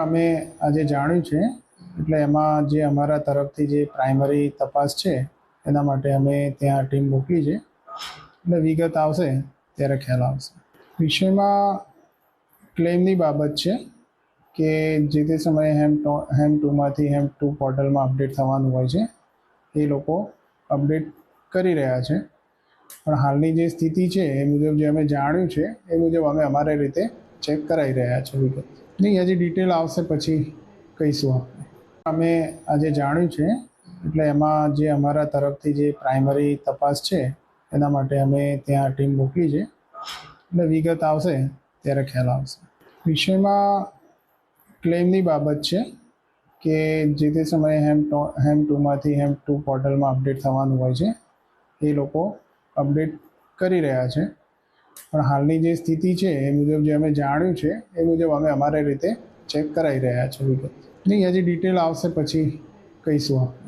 અમે આજે જાણ્યું છે એટલે એમાં જે અમારા તરફથી જે પ્રાઇમરી તપાસ છે એના માટે અમે ત્યાં ટીમ મોકલી છે. એટલે વિગત આવશે ત્યારે ખ્યાલ આવશે. વિષયમાં ક્લેમની બાબત છે કે જે તે સમયે હેમ ટુમાંથી હેમ ટુ પોર્ટલમાં અપડેટ થવાનું હોય છે. એ લોકો અપડેટ કરી રહ્યા છે, પણ હાલની જે સ્થિતિ છે એ મુજબ જે અમે જાણ્યું છે એ મુજબ અમે અમારી રીતે ચેક કરાવી રહ્યા છીએ. વિગત નહીં, હજી ડિટેલ આવશે પછી કહીશું આપણે. અમે આજે જાણ્યું છે એટલે એમાં જે અમારા તરફથી જે પ્રાઇમરી તપાસ છે એના માટે અમે ત્યાં ટીમ મોકલી છે. એટલે વિગત આવશે ત્યારે ખ્યાલ આવશે. વિષયમાં ક્લેમની બાબત છે કે જે તે સમયે હેમ ટુમાંથી હેમ ટુ પોર્ટલમાં અપડેટ થવાનું હોય છે. એ લોકો અપડેટ કરી રહ્યા છે, પણ હાલની જે સ્થિતિ છે એ મુજબ જે અમે જાણ્યું છે એ મુજબ અમે અમારી રીતે ચેક કરાવી રહ્યા છીએ. વિગત નહીં, હજી ડિટેલ આવશે પછી કહીશું આપણે.